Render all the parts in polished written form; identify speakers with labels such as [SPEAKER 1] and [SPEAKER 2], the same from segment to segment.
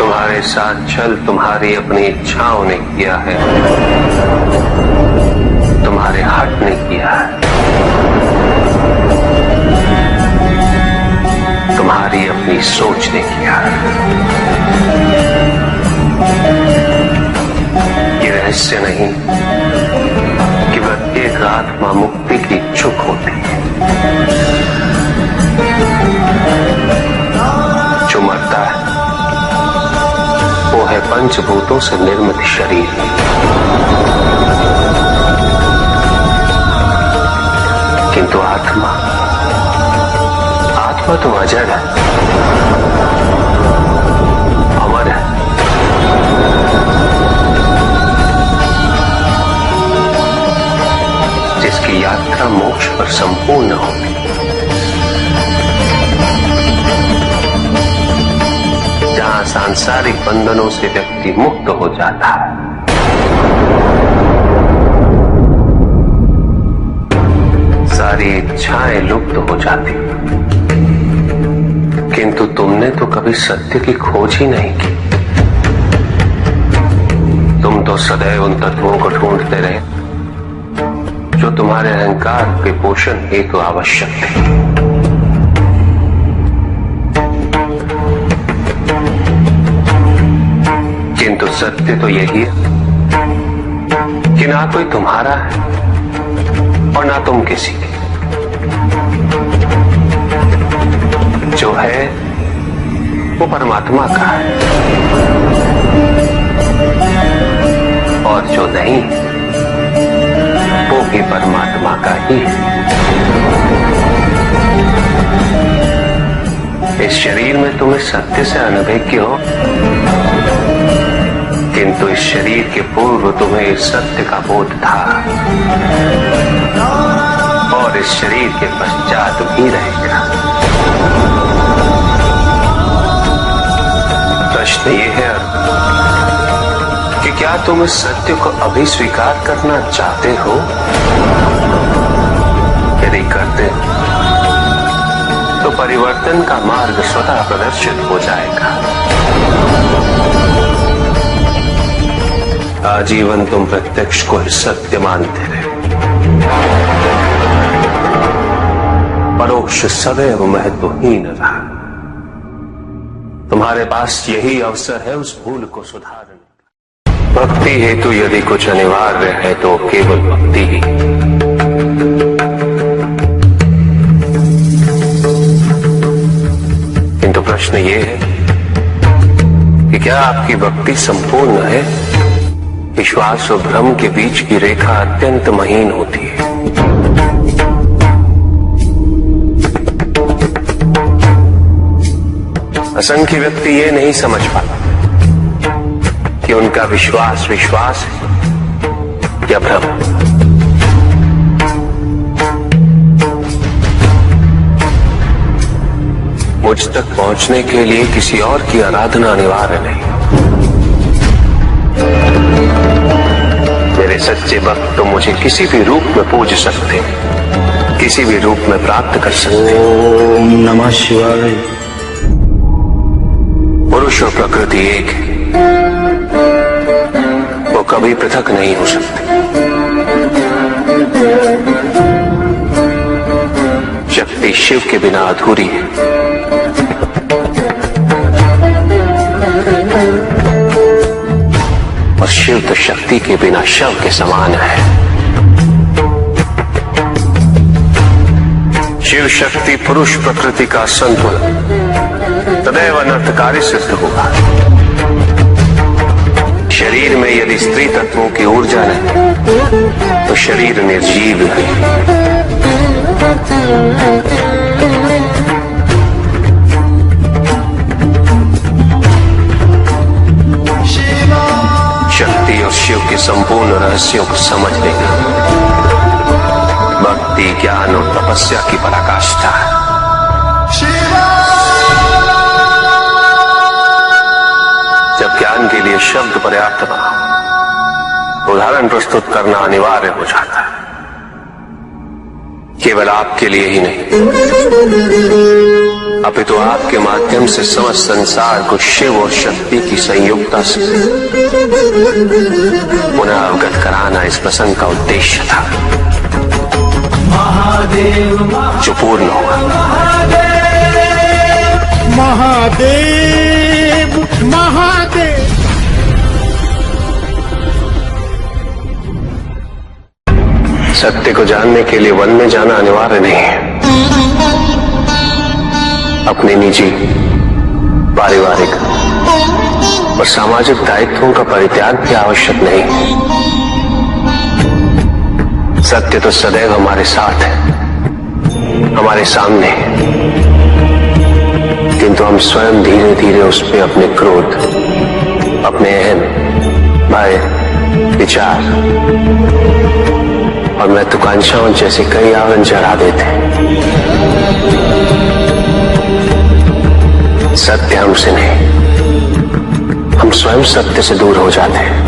[SPEAKER 1] तुम्हारे साथ छल तुम्हारी अपनी इच्छाओं ने किया है, तुम्हारे हट ने किया है, तुम्हारी अपनी सोच ने किया है। ये रहस्य नहीं कि प्रत्येक आत्मा मुक्ति की इच्छुक होती है। जो मरता है वो है पंचभूतों से निर्मित शरीर। किंतु आत्मा तो अजर है, अमर है। जिसकी यात्रा मोक्ष पर संपूर्ण होती। जहां सांसारिक बंधनों से व्यक्ति मुक्त हो जाता है, सारी इच्छाएं लुप्त हो जाती। किंतु तुमने तो कभी सत्य की खोज ही नहीं की। तुम तो सदैव उन तत्वों को ढूंढते रहे जो तुम्हारे अहंकार के पोषण हेतु आवश्यक थे। किंतु सत्य तो यही है कि ना कोई तुम्हारा है और ना तुम किसी के। जो है वो परमात्मा का है और जो नहीं वो भी परमात्मा का ही है। इस शरीर में तुम इस सत्य से अनभिज्ञ हो, किंतु इस शरीर के पूर्व तुम्हें इस सत्य का बोध था और इस शरीर के पश्चात भी रहेगा। प्रश्न ये है कि क्या तुम इस सत्य को अभी स्वीकार करना चाहते हो? यदि करते हो तो परिवर्तन का मार्ग स्वतः प्रदर्शित हो जाएगा। आजीवन तुम प्रत्यक्ष को सत्य मानते रहे, परोक्ष सदैव महत्वहीन रहा। तुम्हारे पास यही अवसर है उस भूल को सुधारने का। भक्ति हेतु यदि कुछ अनिवार्य है तो केवल भक्ति ही। किंतु प्रश्न ये है कि क्या आपकी भक्ति संपूर्ण है? विश्वास और भ्रम के बीच की रेखा अत्यंत महीन होती है। असंख्य व्यक्ति ये नहीं समझ पाते कि उनका विश्वास विश्वास है या भ्रम। मुझ तक पहुंचने के लिए किसी और की आराधना अनिवार्य नहीं। मेरे सच्चे भक्त तो मुझे किसी भी रूप में पूज सकते, किसी भी रूप में प्राप्त कर सकते।
[SPEAKER 2] ओम नमः शिवाय।
[SPEAKER 1] पुरुष और प्रकृति एक है, वो कभी पृथक नहीं हो सकते। शक्ति शिव के बिना अधूरी है और शिव तो शक्ति के बिना शव के समान है। शिव शक्ति पुरुष प्रकृति का संतुलन सदैव अनर्थकारी सिद्ध होगा। शरीर में यदि स्त्री तत्वों की ऊर्जा नहीं तो शरीर निर्जीव है। शक्ति और शिव के संपूर्ण रहस्यों को समझ लेना भक्ति, ज्ञान और तपस्या की पराकाष्ठा है। जब ज्ञान के लिए शब्द पर्याप्त बना, उदाहरण प्रस्तुत करना अनिवार्य हो जाता है। केवल आपके लिए ही नहीं, अपितु आपके माध्यम से समस्त संसार को शिव और शक्ति की संयुक्ता से पुनः अवगत कराना इस प्रसंग का उद्देश्य था, जो पूर्ण होगा।
[SPEAKER 3] महादेव महादेव।
[SPEAKER 1] सत्य को जानने के लिए वन में जाना अनिवार्य नहीं है। अपने निजी, पारिवारिक और सामाजिक दायित्वों का परित्याग भी आवश्यक नहीं। सत्य तो सदैव हमारे साथ है, हमारे सामने है, किंतु हम स्वयं धीरे धीरे उस पर अपने क्रोध, अपने अहम, भय, विचार और महत्वाकांक्षाओं जैसे कई आवरण चढ़ा देते हैं। सत्य हमसे नहीं, हम स्वयं सत्य से दूर हो जाते हैं।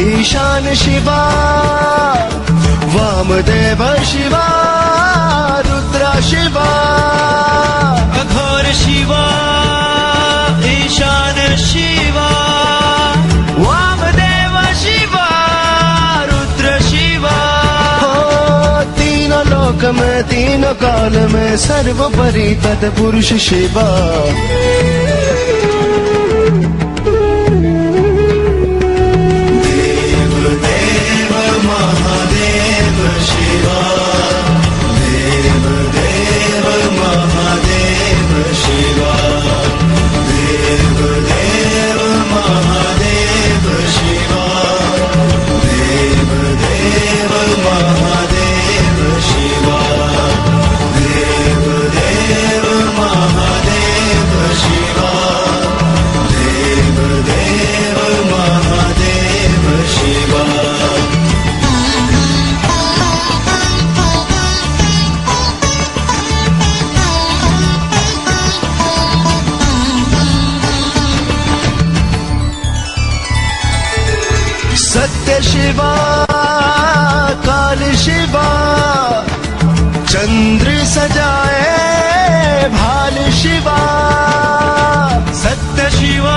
[SPEAKER 4] ईशान शिवा, वामदेव शिवा, रुद्र शिवा। अघोर शिवा, ईशान शिवा, वामदेव शिवा, रुद्र शिवा। तीनों लोक में, तीनों काल में सर्वोपरि तत्पुरुष शिवा। सत्य शिवा, काल शिवा, चंद्र सजाए भाल शिवा। सत्य शिवा,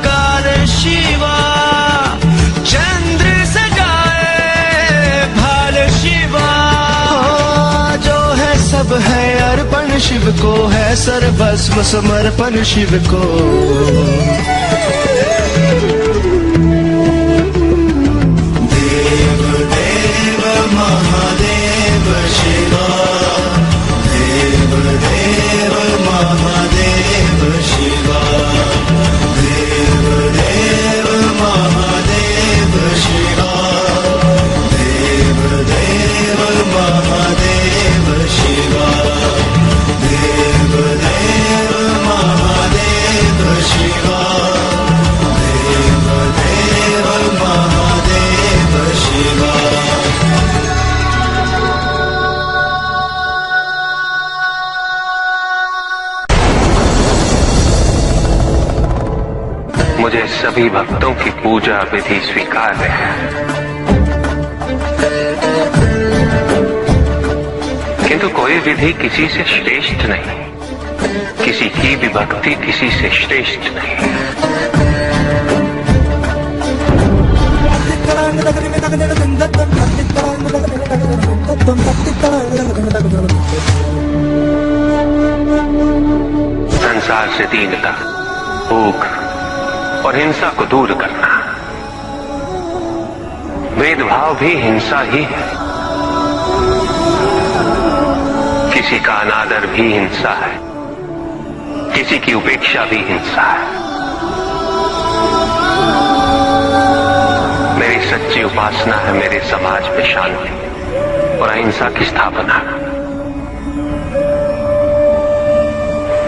[SPEAKER 4] काल शिवा, चंद्र सजाए भाल शिवा। जो है सब है अर्पण शिव को, है सर्वस्व समर्पण शिव को।
[SPEAKER 1] मुझे सभी भक्तों की पूजा विधि स्वीकार्य है, किंतु कोई विधि किसी से श्रेष्ठ नहीं, किसी की भी भक्ति किसी से श्रेष्ठ नहीं। संसार से दीनता, भूख और हिंसा को दूर करना। भेदभाव भी हिंसा ही है, किसी का अनादर भी हिंसा है, किसी की उपेक्षा भी हिंसा है। उपासना है मेरे समाज में शांति और अहिंसा की स्थापना,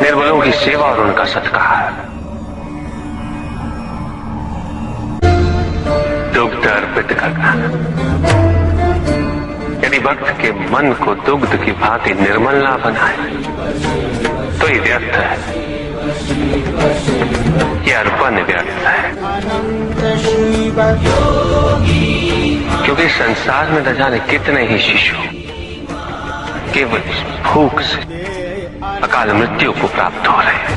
[SPEAKER 1] निर्बलों की सेवा और उनका सत्कार, दुग्ध अर्पित करना। यदि भक्त के मन को दुग्ध की भांति निर्मल ना बनाए तो ये व्यर्थ है, ये अर्पण व्यर्थ है। क्योंकि संसार में न जाने कितने ही शिशु केवल भूख से अकाल मृत्यु को प्राप्त हो रहे हैं।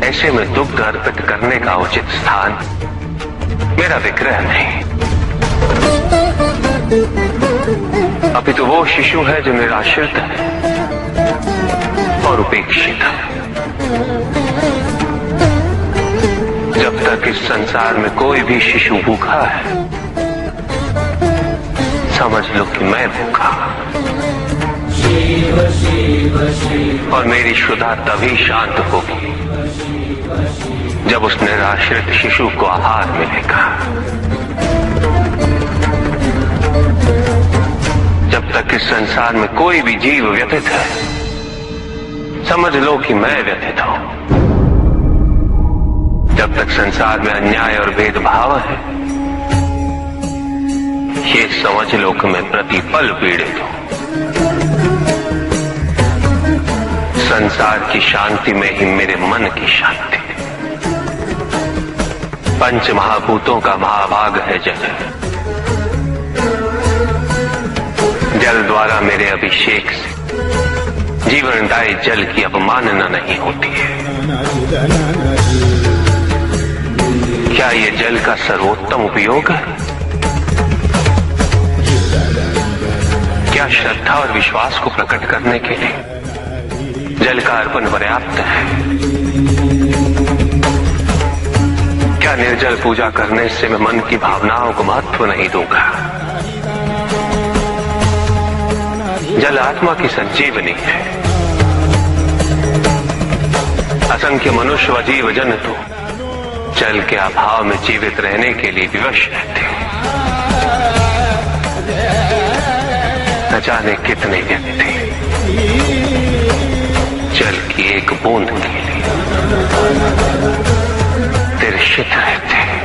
[SPEAKER 1] ऐसे में दुग्ध अर्पित करने का उचित स्थान मेरा विग्रह नहीं, अपितु वो शिशु है जो निराश्रित है और उपेक्षित है। जब तक इस संसार में कोई भी शिशु भूखा है, समझ लो कि मैं भूखा, और मेरी श्रद्धा तभी शांत होगी जब उस निराश्रित शिशु को आहार मिलेगा। जब तक इस संसार में कोई भी जीव व्यथित है, समझ लो कि मैं व्यथित हूं। जब तक संसार में अन्याय और भेदभाव है, ये समझ लो कि मैं प्रतिपल पीड़ित हूं। संसार की शांति में ही मेरे मन की शांति। पंच महाभूतों का महाभाग है जल। जल द्वारा मेरे अभिषेक से जीवनदायी जल की अवमानना नहीं होती है। क्या ये जल का सर्वोत्तम उपयोग है? क्या श्रद्धा और विश्वास को प्रकट करने के लिए जल का अर्पण पर्याप्त है? क्या निर्जल पूजा करने से मैं मन की भावनाओं को महत्व नहीं दूंगा? जल आत्मा की संजीवनी है। असंख्य मनुष्य व जीव जंतु जल के अभाव में जीवित रहने के लिए विवश रहते हैं। न जाने कितने व्यक्ति जल की एक बूंद के लिए तिरछित रहते हैं।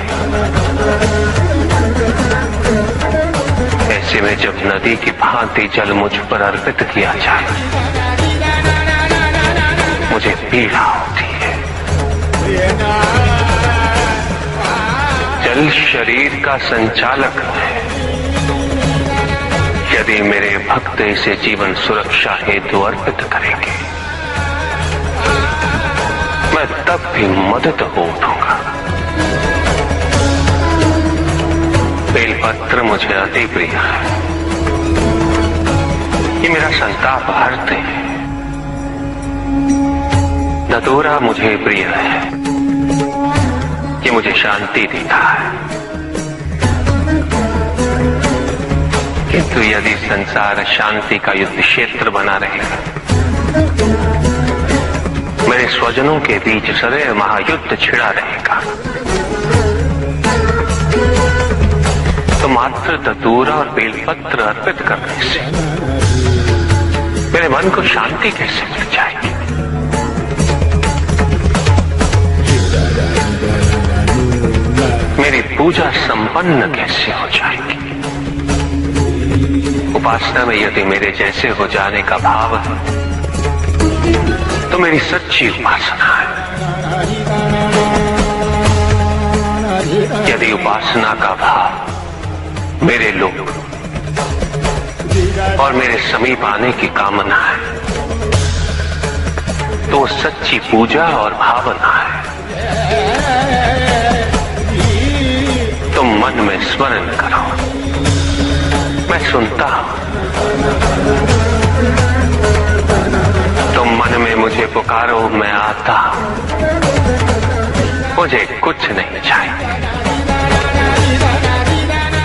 [SPEAKER 1] ऐसे में जब नदी की भांति जल मुझ पर अर्पित किया जाए, मुझे पीड़ा होती है। जल शरीर का संचालक है। यदि मेरे भक्त इसे जीवन सुरक्षा हेतु अर्पित करेंगे, मैं तब भी मदद हो उठूंगा। बेलपत्र मुझे अति प्रिय है, ये मेरा संताप हरते हैं। धतूरा मुझे प्रिय है, ये मुझे शांति देता है। किंतु यदि संसार शांति का युद्ध क्षेत्र बना रहेगा, मेरे स्वजनों के बीच सदैव महायुद्ध छिड़ा रहेगा, तो मात्र धतूरा और बेलपत्र अर्पित करने से मेरे मन को शांति कैसे मिल जाएगी? मेरी पूजा संपन्न कैसे हो जाएगी? उपासना में यदि मेरे जैसे हो जाने का भाव है, तो मेरी सच्ची उपासना है। यदि उपासना का भाव मेरे लोग और मेरे समीप आने की कामना है, तो सच्ची पूजा और भावना है। तुम मन में स्मरण करो, मैं सुनता हूं। तुम मन में मुझे पुकारो, मैं आता हूं। मुझे कुछ नहीं चाहिए।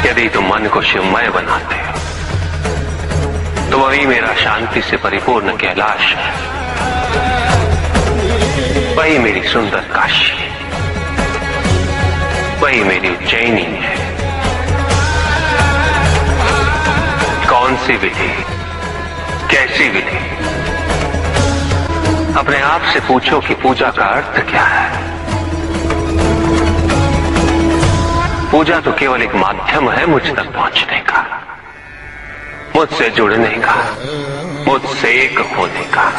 [SPEAKER 1] यदि तुम मन को शिवमय बनाते हो, तो वही मेरा शांति से परिपूर्ण कैलाश है, वही मेरी सुंदर काशी, वही मेरी उज्जैनी है। कौन सी विधि, कैसी विधि? अपने आप से पूछो कि पूजा का अर्थ क्या है। पूजा तो केवल एक माध्यम है मुझ तक पहुंचने का, मुझसे जुड़ने का, मुझसे एक होने का।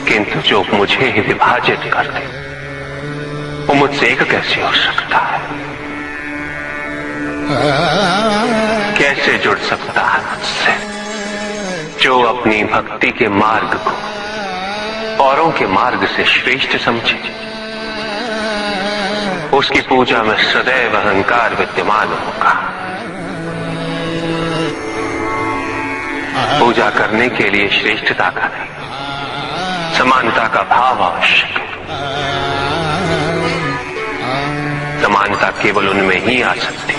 [SPEAKER 1] किंतु जो मुझे ही विभाजित कर दे वो मुझसे एक कैसे हो सकता है? कैसे जुड़ सकता है मुझसे? जो अपनी भक्ति के मार्ग को औरों के मार्ग से श्रेष्ठ समझे, उसकी पूजा में सदैव अहंकार विद्यमान होगा। पूजा करने के लिए श्रेष्ठता का नहीं, समानता का भाव आवश्यक है। समानता केवल उनमें ही आ सकती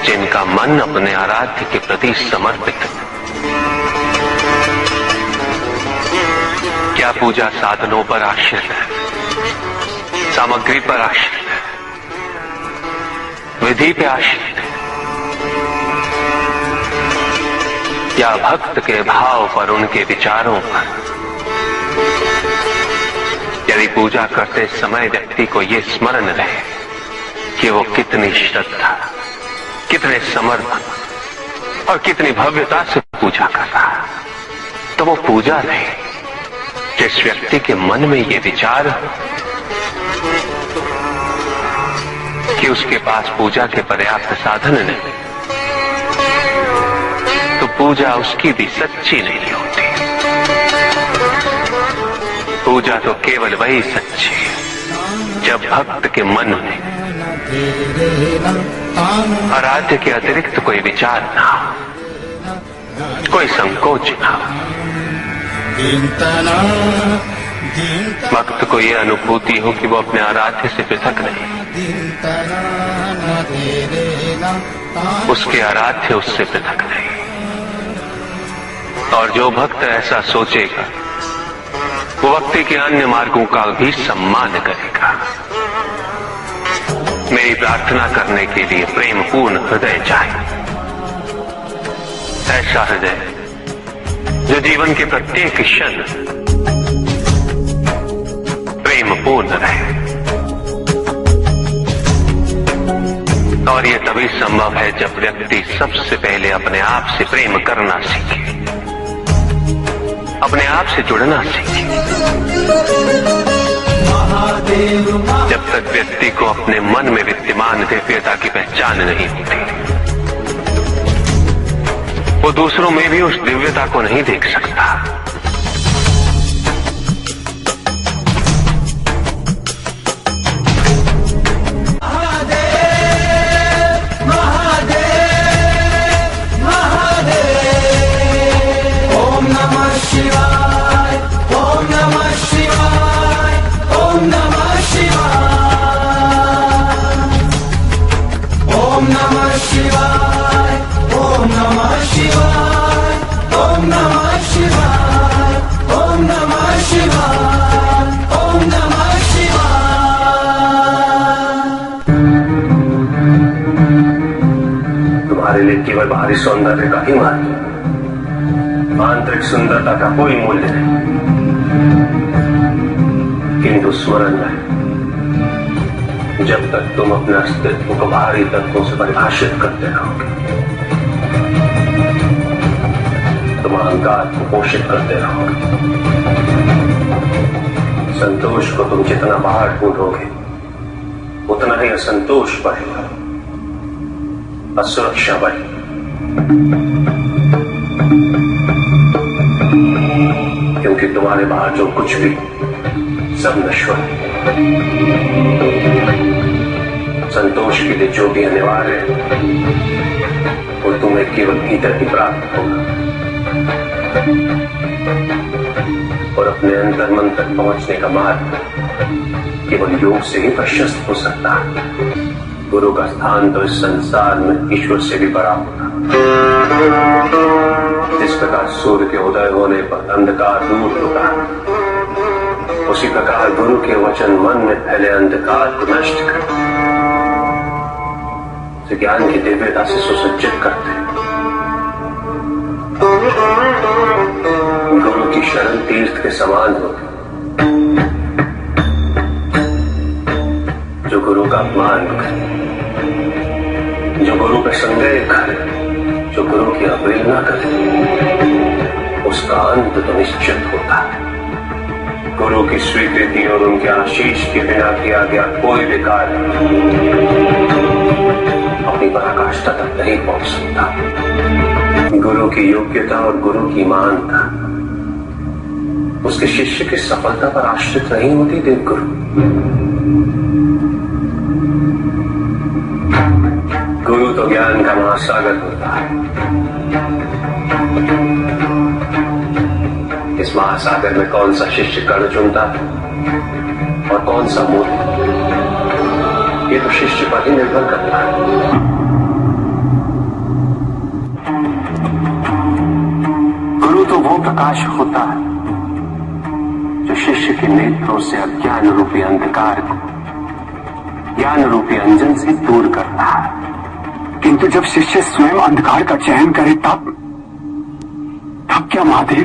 [SPEAKER 1] जिनका मन अपने आराध्य के प्रति समर्पित है। क्या पूजा साधनों पर आश्रित है, सामग्री पर आश्रित है, विधि पे आश्रित है, या भक्त के भाव पर, उनके विचारों पर? यदि पूजा करते समय व्यक्ति को ये स्मरण रहे कि वो कितनी श्रद्धा, कितने समर्पण और कितनी भव्यता से पूजा कर रहा है, तो वो पूजा नहीं। जिस व्यक्ति के मन में ये विचार कि उसके पास पूजा के पर्याप्त साधन नहीं, तो पूजा उसकी भी सच्ची नहीं होती। पूजा तो केवल वही सच्ची है जब भक्त के मन में आराध्य के अतिरिक्त कोई विचार ना हो, कोई संकोच ना हो। भक्त को यह अनुभूति हो कि वो अपने आराध्य से पृथक नहीं, उसके आराध्य उससे पृथक नहीं। और जो भक्त ऐसा सोचेगा वो भक्ति के अन्य मार्गों का भी सम्मान करेगा। मेरी प्रार्थना करने के लिए प्रेम पूर्ण हृदय चाहिए, ऐसा हृदय जो जीवन के प्रत्येक क्षण प्रेम पूर्ण रहे। और यह तभी संभव है जब व्यक्ति सबसे पहले अपने आप से प्रेम करना सीखे, अपने आप से जुड़ना सीखे। जब तक व्यक्ति को अपने मन में विद्यमान दिव्यता की पहचान नहीं होती, वो दूसरों में भी उस दिव्यता को नहीं देख सकता। तुम्हारे लिए केवल बाहरी सौंदर्य का ही महत्व, आंतरिक सुंदरता का कोई मूल्य नहीं। किंतु स्मरण रहे, जब तक तुम अपने अस्तित्व को बाहरी तत्वों से परिभाषित करते रहोगे, तुम अहंकार को पोषित करते रहोगे। संतोष को तुम जितना बाहर ढूंढोगे उतना ही असंतोष बढ़ेगा, असुरक्षा बढ़ेगी। क्योंकि तुम्हारे बाहर जो कुछ भी सब नश्वर है। संतोष के लिए जो भी अनिवार्य है वो तुम्हें केवल भीतर ही प्राप्त होगा, और अपने अंतर्मन तक पहुंचने का मार्ग केवल योग से ही प्रशस्त हो सकता है। गुरु का स्थान तो इस संसार में ईश्वर से भी बड़ा होगा। जिस प्रकार सूर्य के उदय होने पर अंधकार दूर होता है, उसी प्रकार गुरु के वचन मन में फैले अंधकार को नष्ट करते, उसे ज्ञान की दिव्यता से सुसज्जित करते। गुरु की शरण तीर्थ के समान होती, जो गुरु का अपमान करे, जो गुरु पे संदेह करे, जो गुरु की अवहेलना करे, उसका अंत तो निश्चित होता है। गुरु की स्वीकृति और उनके आशीष के बिना किया गया कोई भी कार्य अपनी पराकाष्ठा तक नहीं पहुंच सकता। गुरु की योग्यता और गुरु की मानता उसके शिष्य की सफलता पर आश्रित नहीं होती। देवगुरु गुरु तो ज्ञान का महासागर होता है। इस महासागर में कौन सा शिष्य कण चुनता है और कौन सा मूर्ख, ये तो शिष्य पर ही निर्भर करता है। गुरु तो वो प्रकाश होता है जो शिष्य के नेत्रों से अज्ञान रूपी अंधकार को ज्ञान रूपी अंजन से दूर करता है।
[SPEAKER 3] किंतु जब शिष्य स्वयं अंधकार का चयन करे तब क्या महादेव?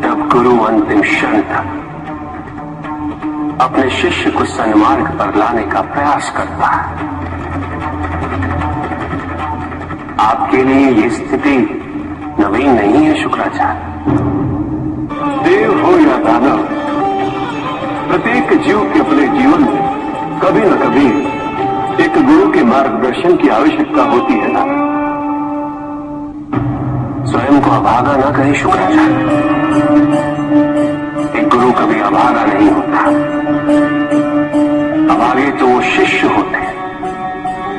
[SPEAKER 1] तब गुरु अंतिम क्षण तक अपने शिष्य को सन्मार्ग पर लाने का प्रयास करता है। आपके लिए ये स्थिति नवीन नहीं है शुक्राचार्य।
[SPEAKER 3] देव हो या दानव, प्रत्येक जीव के अपने जीवन में कभी न कभी एक गुरु के मार्गदर्शन की आवश्यकता होती है ना।
[SPEAKER 1] स्वयं को अभागा न कहे शुक्राचार्य। एक गुरु कभी अभागा नहीं होता। अभागे तो वो शिष्य होते हैं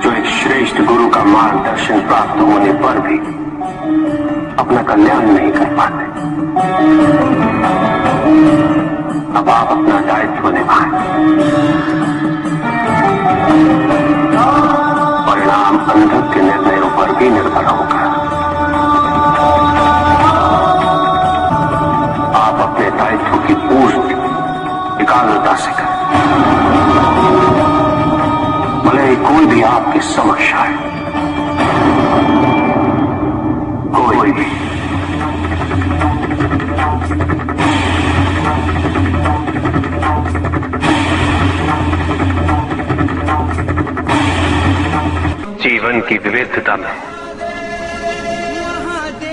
[SPEAKER 1] जो एक श्रेष्ठ गुरु का मार्गदर्शन प्राप्त होने पर भी अपना कल्याण नहीं कर पाते। अब आप अपना दायित्व निभाएं। परिणाम अंधक के निर्णयों पर भी निर्भर होगा। आप अपने दायित्व की पूर्ण एकाग्रता से करें, भले ही कोई भी आपके समक्ष आए, कोई भी। जीवन की विविधता में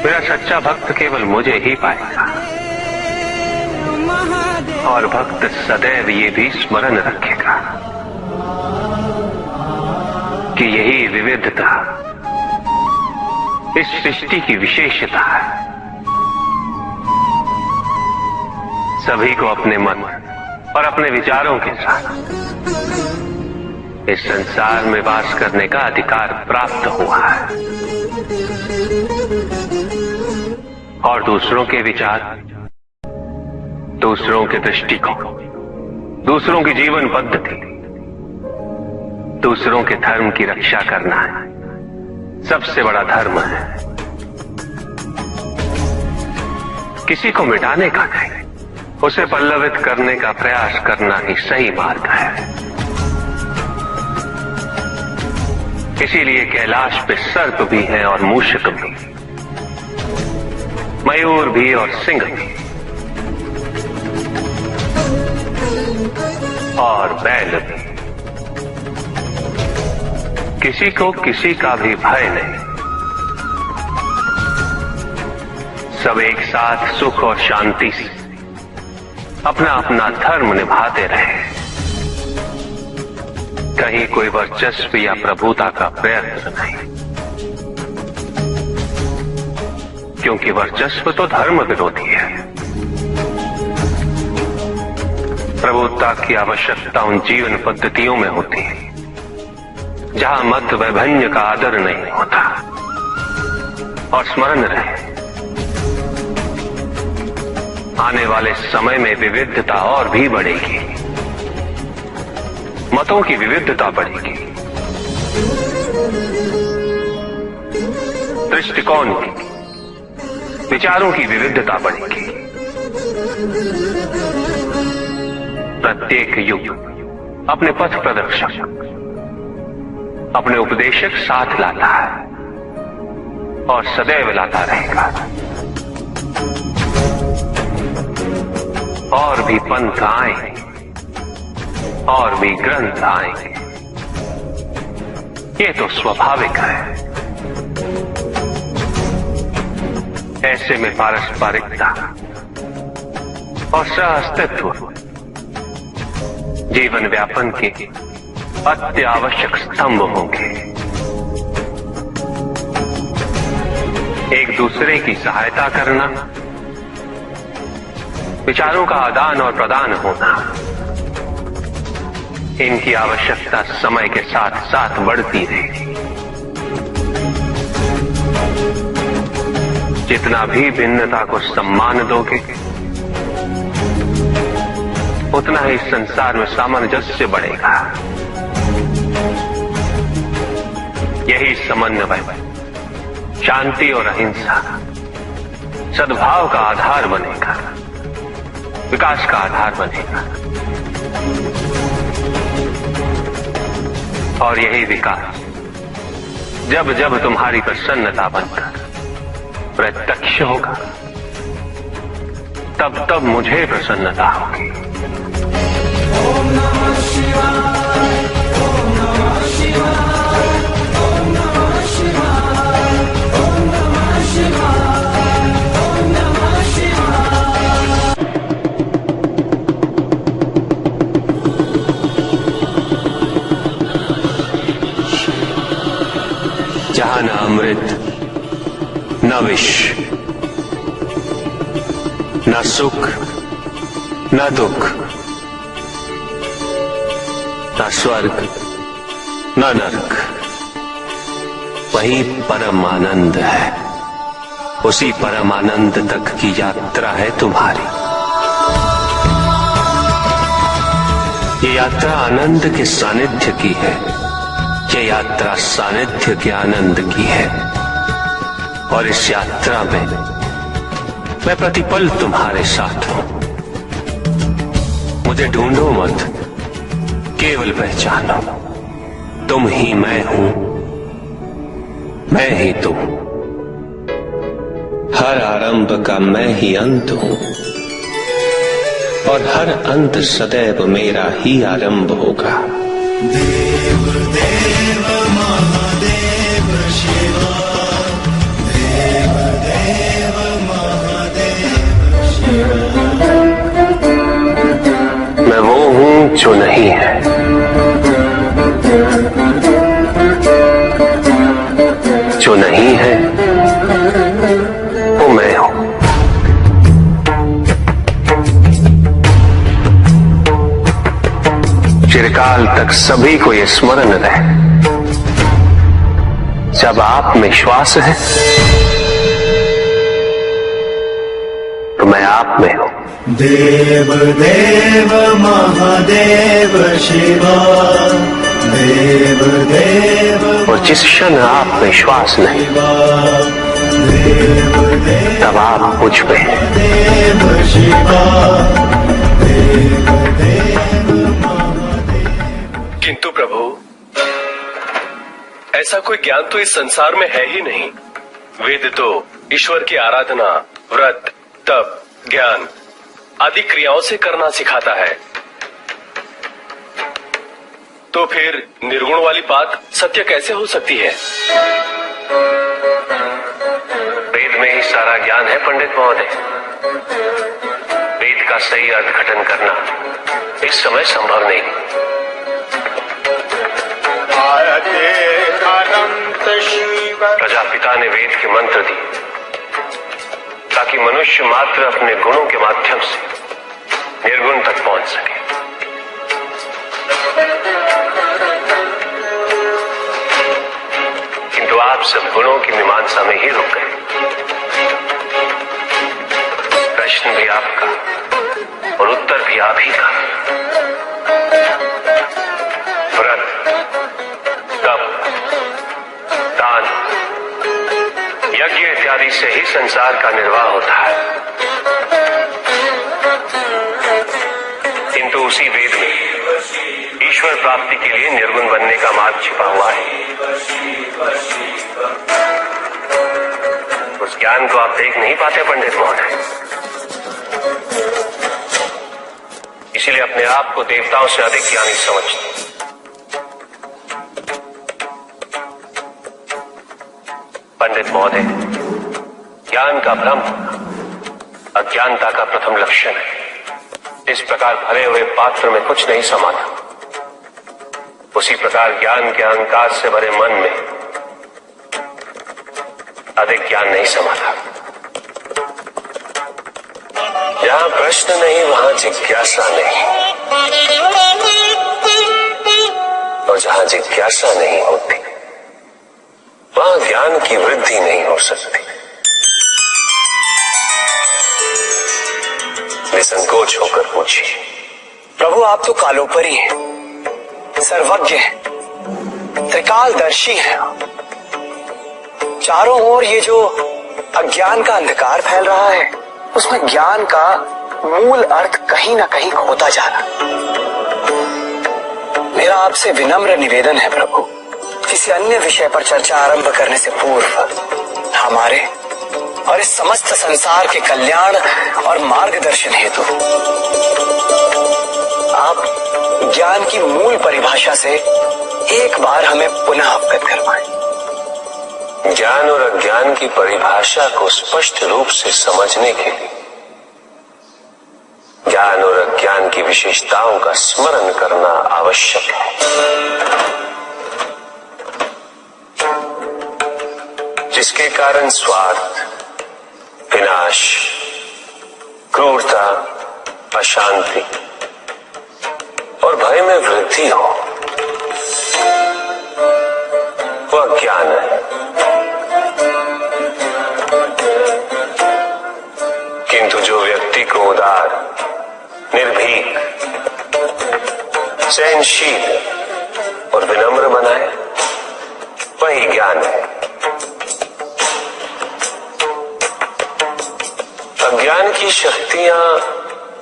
[SPEAKER 1] मेरा सच्चा भक्त केवल मुझे ही पाएगा, और भक्त सदैव ये भी स्मरण रखेगा कि यही विविधता इस सृष्टि की विशेषता है। सभी को अपने मन और अपने विचारों के साथ इस संसार में वास करने का अधिकार प्राप्त हुआ है, और दूसरों के विचार, दूसरों के दृष्टिकोण, दूसरों की जीवन पद्धति, दूसरों के धर्म की रक्षा करना है सबसे बड़ा धर्म है। किसी को मिटाने का नहीं, उसे पल्लवित करने का प्रयास करना ही सही मार्ग है। इसीलिए कैलाश पे सर्प भी है और मूषक भी, मयूर भी और सिंह भी, और बैल भी। किसी को किसी का भी भय नहीं। सब एक साथ सुख और शांति से अपना अपना धर्म निभाते रहे। कहीं कोई वर्चस्व या प्रभुता का प्रयत्न नहीं, क्योंकि वर्चस्व तो धर्म विरोधी है। प्रभुता की आवश्यकता उन जीवन पद्धतियों में होती है जहां मत वैभन्य का आदर नहीं होता। और स्मरण रहे, आने वाले समय में विविधता और भी बढ़ेगी, मतों की विविधता बढ़ेगी, दृष्टिकोण की, विचारों की विविधता बढ़ेगी। प्रत्येक युग अपने पथ प्रदर्शक, अपने उपदेशक साथ लाता है और सदैव लाता रहेगा। और भी पंथ आएंगे और भी ग्रंथ आएंगे, ये तो स्वाभाविक है। ऐसे में पारस्परिकता और सहअस्तित्व जीवन व्यापन के अत्यावश्यक स्तंभ होंगे। एक दूसरे की सहायता करना, विचारों का आदान और प्रदान होना, इनकी आवश्यकता समय के साथ साथ बढ़ती रहेगी। जितना भी भिन्नता को सम्मान दोगे, उतना ही संसार में सामंजस्य बढ़ेगा। यही समन्वय शांति और अहिंसा सद्भाव का आधार बनेगा, विकास का आधार बनेगा। और यही विकास जब जब तुम्हारी प्रसन्नता बनकर प्रत्यक्ष होगा, तब तब मुझे प्रसन्नता होगी।
[SPEAKER 5] ओम नमः शिवाय, ओम नमः शिवाय, ओम नमः शिवाय, ओम नमः शिवाय, ओम नमः शिवाय।
[SPEAKER 1] जहां न अमृत, न विष, न सुख, न दुख, न स्वर्ग, न नरक, वही परम आनंद है। उसी परम आनंद तक की यात्रा है तुम्हारी। ये यात्रा आनंद के सानिध्य की है, ये यात्रा सानिध्य के आनंद की है। और इस यात्रा में मैं प्रतिपल तुम्हारे साथ हूं। मुझे ढूंढो मत, केवल पहचानो, तुम ही मैं हूं, मैं ही तुम। हर आरंभ का मैं ही अंत हूं और हर अंत सदैव मेरा ही आरंभ होगा।
[SPEAKER 4] देव देव महादेव शिवा, देव देव महादेव शिवा।
[SPEAKER 1] मैं वो हूं जो नहीं है, जो नहीं है वो मैं हूं। चिरकाल तक सभी को ये स्मरण रहे, जब आप में श्वास है तो मैं आप में हूं।
[SPEAKER 4] देव देव महादेव शिवा, देव देव
[SPEAKER 1] और जिस क्षण आप में श्वास नहीं,
[SPEAKER 4] देव देव
[SPEAKER 1] तब आप मुझ पे हैं।
[SPEAKER 4] देव शिवा, देव देव।
[SPEAKER 6] किंतु प्रभु, ऐसा कोई ज्ञान तो इस संसार में है ही नहीं। वेद तो ईश्वर की आराधना, व्रत, तप, ज्ञान आदि क्रियाओं से करना सिखाता है। तो फिर निर्गुण वाली बात सत्य कैसे हो सकती है?
[SPEAKER 1] वेद में ही सारा ज्ञान है पंडित महोदय। वेद का सही अर्थघटन करना इस समय संभव नहीं। प्रजापिता ने वेद के मंत्र दिए ताकि मनुष्य मात्र अपने गुणों के माध्यम से निर्गुण तक पहुंच सके। किंतु आप सब गुणों की मीमांसा में ही रुक गए। प्रश्न भी आपका और उत्तर भी आप ही का। व्रत, तप, दान, यज्ञ इत्यादि से ही संसार का निर्वाह होता है। उसी वेद में ईश्वर प्राप्ति के लिए निर्गुण बनने का मार्ग छिपा हुआ है। उस ज्ञान को आप देख नहीं पाते पंडित महोदय, इसीलिए अपने आप को देवताओं से अधिक ज्ञानी समझते। पंडित महोदय, ज्ञान का भ्रम अज्ञानता का प्रथम लक्षण है। इस प्रकार भरे हुए पात्र में कुछ नहीं समाता, उसी प्रकार ज्ञान के अहंकार से भरे मन में अधिक ज्ञान नहीं समाता। जहां प्रश्न नहीं वहां जिज्ञासा नहीं, और जहां जिज्ञासा नहीं होती वहां ज्ञान की वृद्धि नहीं हो सकती। निसंकोच होकर पूछिए।
[SPEAKER 7] प्रभु, आप तो कालोपरी हैं, सर्वज्ञ हैं, त्रिकालदर्शी हैं। चारों ओर ये जो अज्ञान का अंधकार फैल रहा है, उसमें ज्ञान का मूल अर्थ कहीं ना कहीं खोता जा रहा। मेरा आपसे विनम्र निवेदन है प्रभु, किसी अन्य विषय पर चर्चा आरंभ करने से पूर्व हमारे और इस समस्त संसार के कल्याण और मार्गदर्शन हेतु आप ज्ञान की मूल परिभाषा से एक बार हमें पुनः अवगत करवाएं।
[SPEAKER 1] ज्ञान और अज्ञान की परिभाषा को स्पष्ट रूप से समझने के लिए ज्ञान और अज्ञान की विशेषताओं का स्मरण करना आवश्यक है। जिसके कारण स्वार्थ, विनाश, क्रूरता, अशांति और भय में वृद्धि हो, वह ज्ञान है। किंतु जो व्यक्ति को उदार, निर्भीक, सहनशील और विनम्र बनाए, वही ज्ञान है। अज्ञान की शक्तियां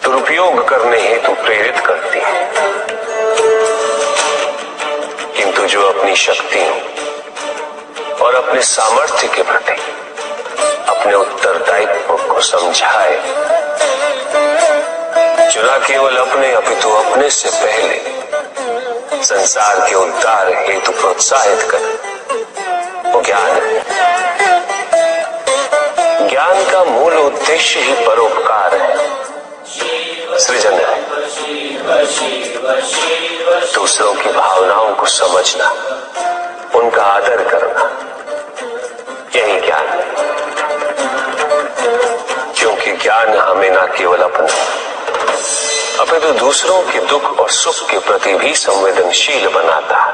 [SPEAKER 1] दुरुपयोग करने हेतु प्रेरित करती हैं, किंतु जो अपनी शक्तियों और अपने सामर्थ्य के प्रति अपने उत्तरदायित्व को समझाए, जो न केवल अपने अपितु अपने से पहले संसार के उद्धार हेतु प्रोत्साहित करे, वो ज्ञान है। ज्ञान का मूल उद्देश्य ही परोपकार है, सृजन है। दूसरों की भावनाओं को समझना, उनका आदर करना, यही ज्ञान है। क्योंकि ज्ञान हमें न केवल अपने अपितु दूसरों के दुख और सुख के प्रति भी संवेदनशील बनाता है।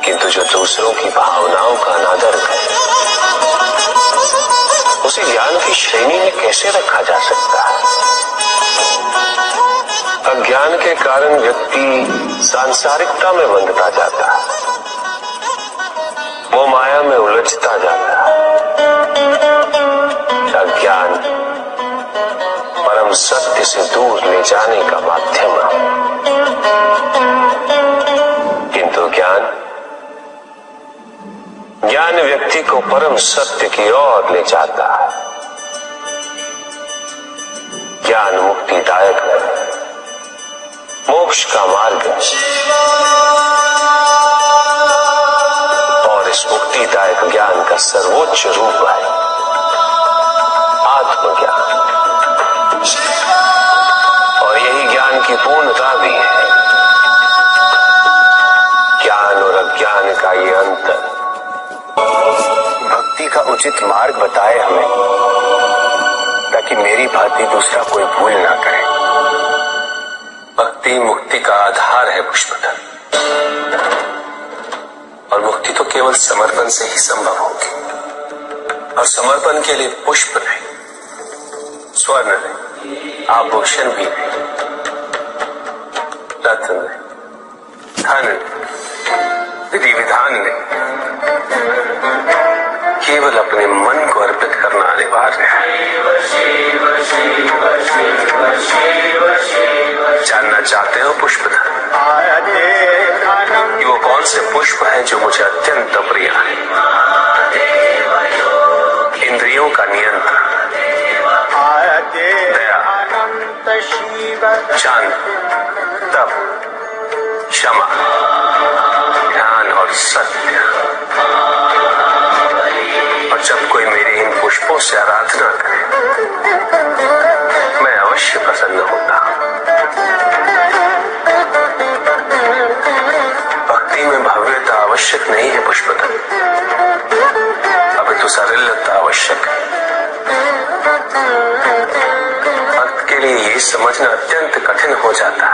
[SPEAKER 1] किंतु जो दूसरों की भावनाओं का अनादर करे, उसे ज्ञान की श्रेणी में कैसे रखा जा सकता है? अज्ञान के कारण व्यक्ति सांसारिकता में बंधता जाता है, वो माया में उलझता जाता है। अज्ञान परम सत्य से दूर ले जाने का माध्यम है, किंतु ज्ञान व्यक्ति को परम सत्य की ओर ले जाता है। ज्ञान मुक्तिदायक है, मोक्ष का मार्ग है, और इस मुक्तिदायक ज्ञान का सर्वोच्च रूप है आत्मज्ञान, और यही ज्ञान की पूर्णता भी है। ज्ञान और अज्ञान का ये अंतर
[SPEAKER 7] भक्ति का उचित मार्ग बताए हमें, ताकि मेरी भांति दूसरा कोई भूल ना करे।
[SPEAKER 1] भक्ति मुक्ति का आधार है पुष्पदल, और मुक्ति तो केवल समर्पण से ही संभव होगी। और समर्पण के लिए पुष्प नहीं, स्वर्ण नहीं, आभूषण भी नहीं, रत्न नहीं, धन नहीं, विधि विधान नहीं, केवल अपने मन को अर्पित करना अनिवार्य कार्य है। जानना चाहते हो पुष्पधर कि वो कौन से पुष्प हैं जो मुझे अत्यंत प्रिय है? इंद्रियों का नियंत्रण, दया, शांति, तप, क्षमा, ध्यान और सत्य। और जब कोई मेरे इन पुष्पों से आराधना करे, मैं अवश्य प्रसन्न होता हूं। भक्ति में भव्यता आवश्यक नहीं है पुष्पधर, अभी तो सरलता आवश्यक है। भक्त के लिए ये समझना अत्यंत कठिन हो जाता